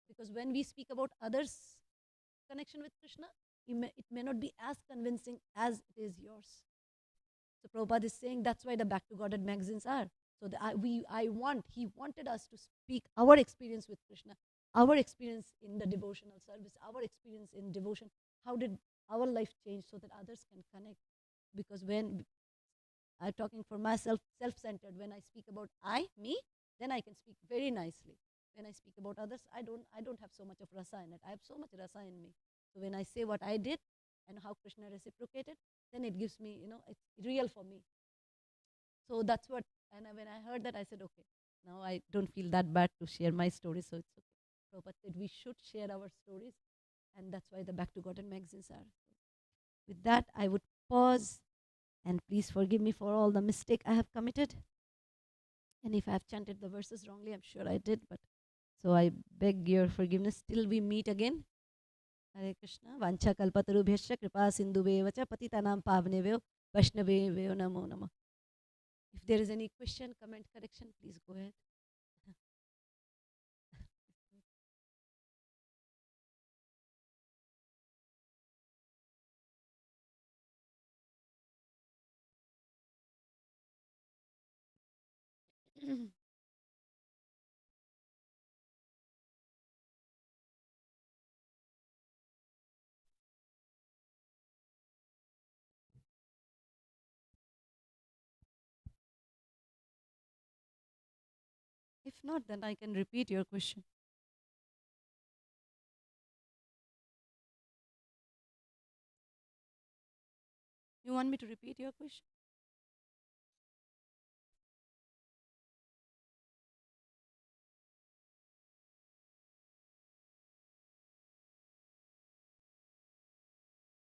Because when we speak about others' connection with Krishna, it may not be as convincing as it is yours. So Prabhupada is saying that's why the Back to Godhead magazines are. So he wanted us to speak our experience with Krishna, our experience in the devotional service, our experience in devotion. How did our life change so that others can connect? Because when I'm talking for myself, self-centered, when I speak about me, then I can speak very nicely. When I speak about others, I don't have so much of rasa in it. I have so much rasa in me. So when I say what I did and how Krishna reciprocated, then it gives me, it's real for me. So that's what, and when I heard that, I said, okay, now I don't feel that bad to share my stories, so it's okay. Prabhupada said we should share our stories, and that's why the Back to Godhead magazines are. With that, I would pause, and please forgive me for all the mistake I have committed. And if I have chanted the verses wrongly, I'm sure I did, but so I beg your forgiveness till we meet again. Hare Krishna. Vancha kalpatarubhyascha kripa sindhubevacha patitanam pavnevyo vaishnavevyo namo namah. If there is any question, comment, correction, please go ahead. If not, then I can repeat your question. You want me to repeat your question?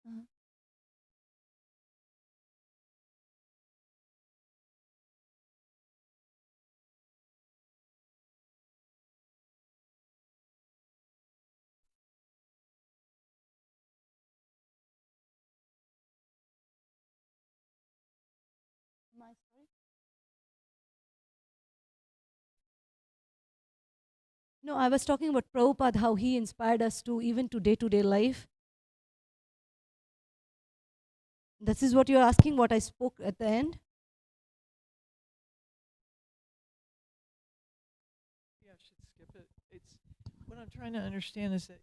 Uh-huh. Am I sorry? No, I was talking about Prabhupada, how he inspired us to even to day life. This is what you're asking, what I spoke at the end? Yeah, I should skip it. It's what I'm trying to understand is that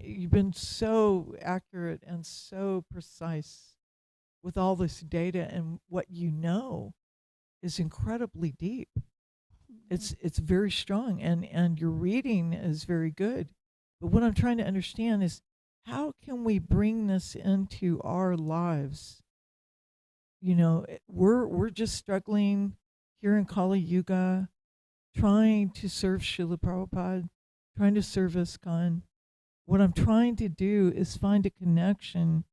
you've been so accurate and so precise with all this data, and what you know is incredibly deep. It's very strong, and your reading is very good. But what I'm trying to understand is how can we bring this into our lives? We're just struggling here in Kali Yuga, trying to serve Srila Prabhupada, trying to serve ISKCON. What I'm trying to do is find a connection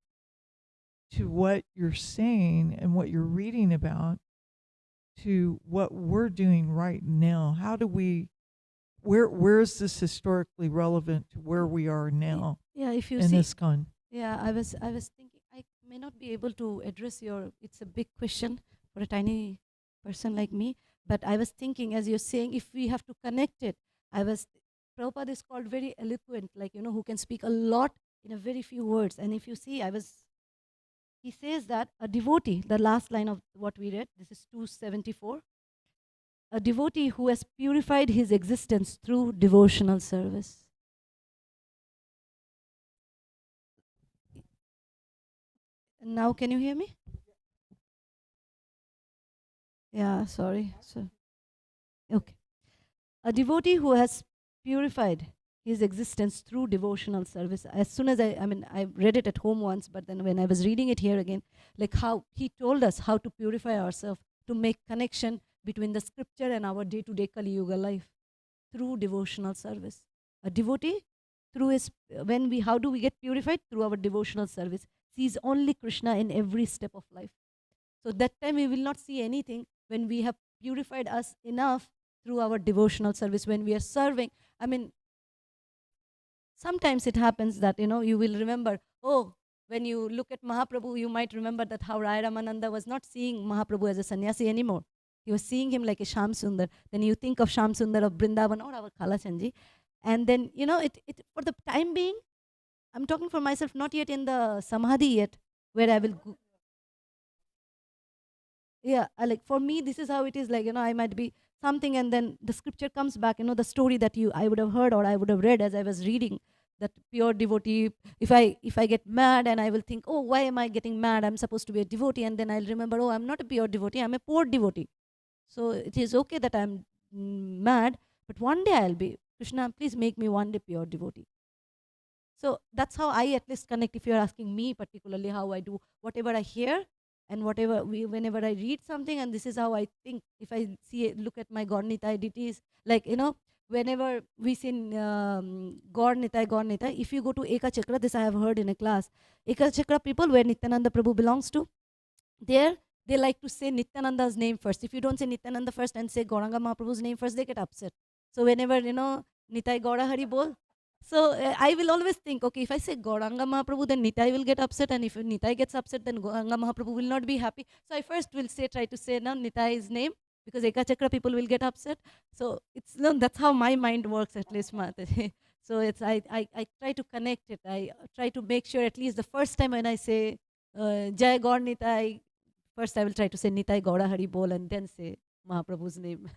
to what you're saying and what you're reading about to what we're doing right now. How do we, where is this historically relevant to where we are now? Yeah, if you in see, ISKCON? Yeah, I was thinking I may not be able to address your. It's a big question for a tiny person like me. But I was thinking, as you're saying, if we have to connect it, Prabhupada is called very eloquent, like who can speak a lot in a very few words. And if you see, he says that a devotee, the last line of what we read, this is 274, a devotee who has purified his existence through devotional service. Now, can you hear me? Yeah, sorry. So, okay. A devotee who has purified his existence through devotional service. As soon as I read it at home once, but then when I was reading it here again, like how he told us how to purify ourselves, to make connection between the scripture and our day-to-day Kali Yuga life through devotional service. A devotee, how do we get purified? Through our devotional service. Sees only Krishna in every step of life. So that time we will not see anything when we have purified us enough through our devotional service, when we are serving. Sometimes it happens that, you will remember, when you look at Mahaprabhu, you might remember that how Rai Ramananda was not seeing Mahaprabhu as a sannyasi anymore. He was seeing him like a Sham Sundar. Then you think of Sham Sundar of Brindavan or our Kalachandji. And then, it for the time being, I'm talking for myself, not yet in the Samadhi yet, where I will go. Yeah, like for me, this is how it is. Like, I might be something, and then the scripture comes back, the story that I would have heard or I would have read as I was reading, that pure devotee. If I get mad and I will think, oh, why am I getting mad? I'm supposed to be a devotee. And then I'll remember, oh, I'm not a pure devotee, I'm a poor devotee. So it is okay that I'm mad, but one day I'll be, Krishna, please make me one day pure devotee. So that's how I at least connect. If you're asking me particularly how I do, whatever I hear and whenever I read something, and this is how I think. If I look at my Gaur Nitai deities, like, whenever we say Gaur Nitai, if you go to Eka Chakra, this I have heard in a class, Eka Chakra people, where Nityananda Prabhu belongs to, there they like to say Nityananda's name first. If you don't say Nityananda first and say Gauranga Mahaprabhu's name first, they get upset. So whenever, Nitai Gaura Hari Bol, so I will always think, okay, if I say Gauranga Mahaprabhu, then Nitai will get upset, and if Nitai gets upset, then Gauranga Mahaprabhu will not be happy. So I first will try to say now Nitai's name, because Eka Chakra people will get upset. So it's, that's how my mind works, at least, Mataji. So it's I try to connect it. I try to make sure at least the first time when I say Jai Gaur Nitai, first I will try to say Nitai Gaura Hari Bol and then say Mahaprabhu's name.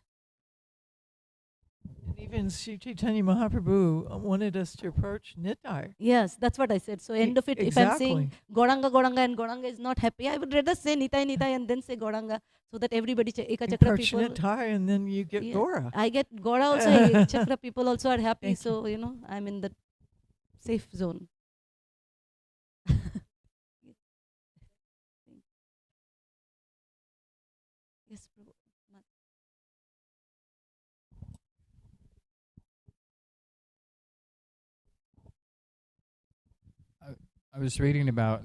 And even Sri Chaitanya Mahaprabhu wanted us to approach Nitai. Yes, that's what I said. So end of it, if I'm saying Gauranga and Gauranga is not happy, I would rather say Nitai and then say Gauranga, so that everybody, Eka Chakra people. Nitai and then you get Gaura. I get Gaura also, Chakra people also are happy. Thank so, I'm in the safe zone. Yes, Prabhu. I was reading about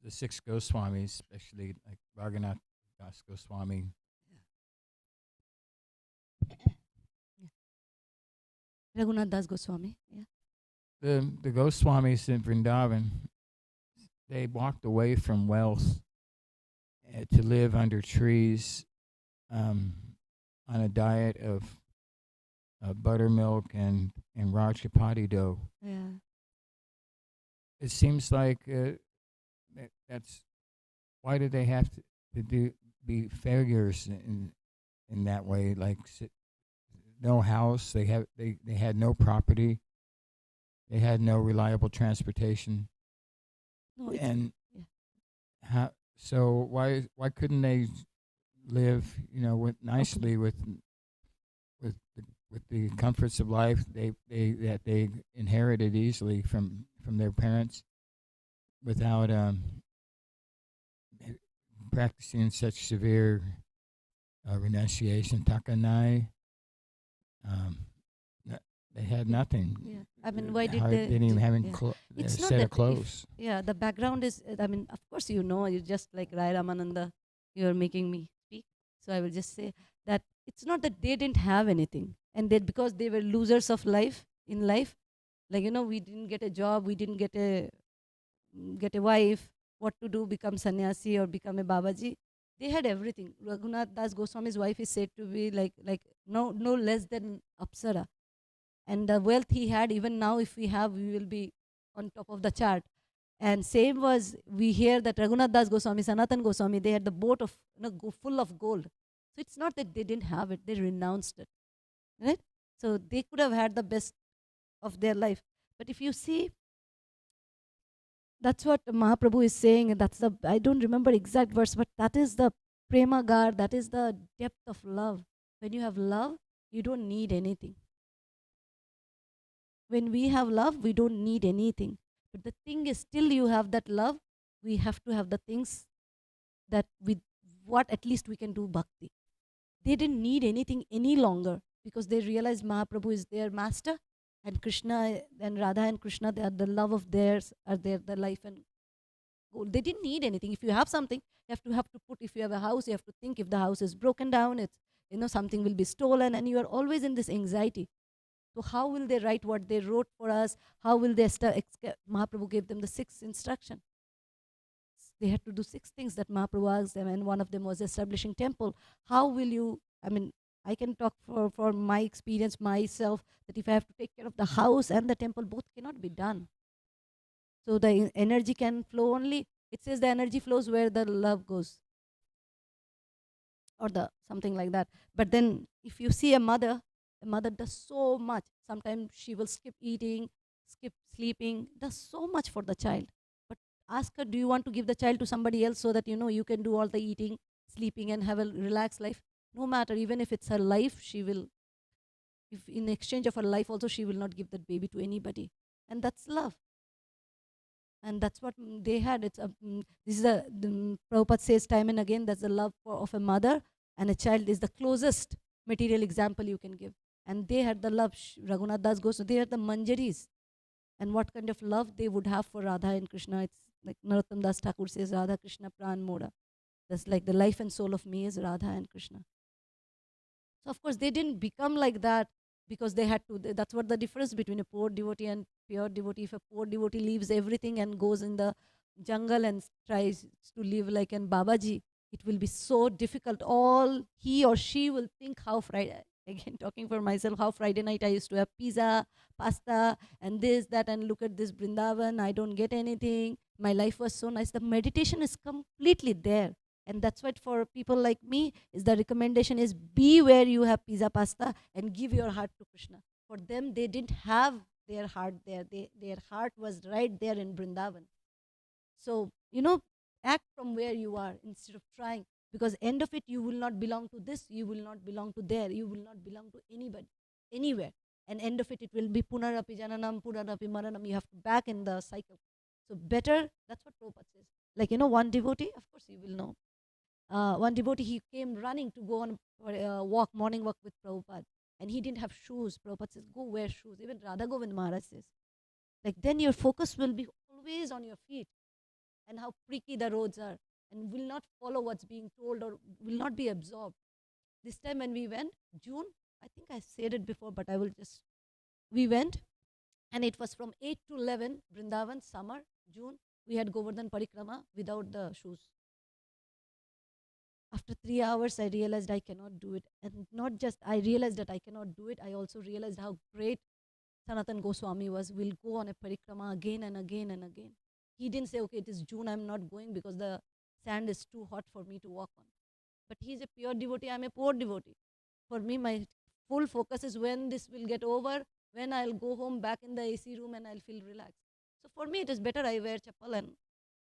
the 6 Goswamis, especially like Raghunath Das Goswami. Raghunath Das Goswami. Yeah. The Goswamis in Vrindavan, they walked away from wealth to live under trees on a diet of buttermilk and rajapati dough. Yeah. It seems like that's why did they have to be failures in that way? Like no house, they had no property, they had no reliable transportation, and so why couldn't they live nicely with the comforts of life that they inherited easily from their parents without practicing such severe renunciation, takanai. They had nothing. Yeah, I mean, why did they didn't even have a set of clothes? The background is, I mean, of course, you just like Rai Ramananda, you're making me speak. So I will just say that it's not that they didn't have anything, and that because they were losers of life in life, like, we didn't get a job, we didn't get a wife, what to do, become sannyasi or become a babaji. They had everything. Raghunath Das Goswami's wife is said to be like no less than Apsara. And the wealth he had, even now if we have, we will be on top of the chart. And same was, we hear that Raghunath Das Goswami, Sanatan Goswami, they had the boat of full of gold. So it's not that they didn't have it, they renounced it. Right? So they could have had the best of their life. But if you see, that's what Mahaprabhu is saying. I don't remember exact verse, but that is the prema gar, that is the depth of love. When you have love, you don't need anything. When we have love, we don't need anything. But the thing is, still you have that love, we have to have the things that with what at least we can do bhakti. They didn't need anything any longer because they realized Mahaprabhu is their master, and Krishna and Radha and Krishna, they are the love of theirs, are their the life and goal. They didn't need anything. If you have something, you have to put. If you have a house, you have to think if the house is broken down, it's something will be stolen, and you are always in this anxiety. So how will they write what they wrote for us? How will they Mahaprabhu gave them the 6th instruction. They had to do 6 things that Mahaprabhu asked them, and one of them was establishing temple. How will you, I mean, I can talk for my experience, myself, that if I have to take care of the house and the temple, both cannot be done. So the energy can flow only, it says the energy flows where the love goes. Or something like that. But then if you see a mother does so much. Sometimes she will skip eating, skip sleeping, does so much for the child. But ask her, do you want to give the child to somebody else so that you can do all the eating, sleeping, and have a relaxed life? No matter, even if it's her life, she will, if in exchange of her life also, she will not give that baby to anybody. And that's love. And that's what they had. This is Prabhupada says time and again, that's the love of a mother and a child is the closest material example you can give. And they had the love. Raghunath Das goes, so they are the Manjaris. And what kind of love they would have for Radha and Krishna. It's like Narottam Das Thakur says, Radha Krishna Pran Mora. That's like the life and soul of me is Radha and Krishna. So of course they didn't become like that because they had to. That's what the difference between a poor devotee and pure devotee. If a poor devotee leaves everything and goes in the jungle and tries to live like an Babaji, it will be so difficult. All he or she will think how Friday, again talking for myself, how Friday night I used to have pizza, pasta, and this, that, and look at this Brindavan, I don't get anything. My life was so nice. The meditation is completely there. And that's what for people like me is the recommendation is be where you have pizza, pasta, and give your heart to Krishna. For them, they didn't have their heart there. Their heart was right there in Brindavan. So, act from where you are instead of trying. Because end of it, you will not belong to this, you will not belong to there, you will not belong to anybody, anywhere. And end of it, it will be punarapi jananam, punarapi maranam. You have to back in the cycle. So better, that's what Prabhupada says. Like, one devotee, of course you will know. One devotee, he came running to go on a walk, morning walk with Prabhupada. And he didn't have shoes. Prabhupada says, go wear shoes. Even Radha Govind Maharaj says. Like then your focus will be always on your feet and how pricky the roads are and will not follow what's being told or will not be absorbed. This time when we went, June, I think I said it before, but we went and it was from 8 to 11, Vrindavan, summer, June, we had Govardhan Parikrama without the shoes. After 3 hours, I realized I cannot do it. And not just I realized that I cannot do it, I also realized how great Sanatan Goswami was. We'll go on a parikrama again and again and again. He didn't say, okay, it is June, I'm not going because the sand is too hot for me to walk on. But he's a pure devotee, I'm a poor devotee. For me, my full focus is when this will get over, when I'll go home back in the AC room and I'll feel relaxed. So for me, it is better I wear chappal.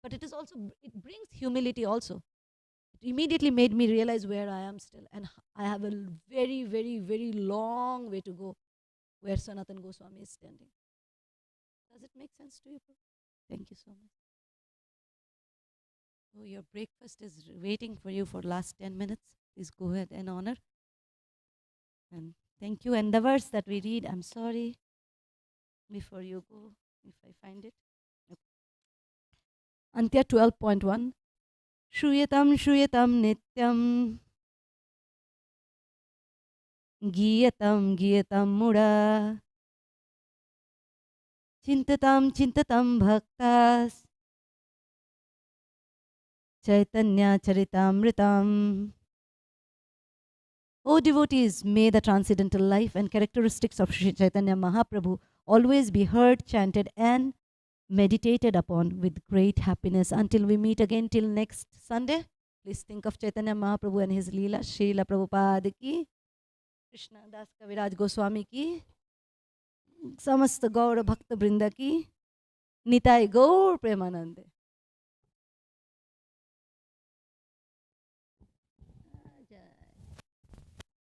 But it is also, it brings humility also. It immediately made me realize where I am still. And I have a very, very, very long way to go where Sanatan Goswami is standing. Does it make sense to you? Thank you so much. So your breakfast is waiting for you for last 10 minutes. Please go ahead and honor. And thank you. And the verse that we read, I'm sorry, before you go, if I find it. Okay. Antya 12.1. Shruyatam shruyatam nityam giyatam giyatam mura chintatam chintatam bhaktas Caitanya Charitamrtam. O devotees, may the transcendental life and characteristics of Sri Chaitanya Mahaprabhu always be heard, chanted and meditated upon with great happiness. Until we meet again till next Sunday, please think of Chaitanya Mahaprabhu and his Leela. Srila Prabhupada ki, Krishna Das Kaviraj Goswami ki, Samasta Gaura Bhakta Brinda ki, Nitai Gaur Premanande.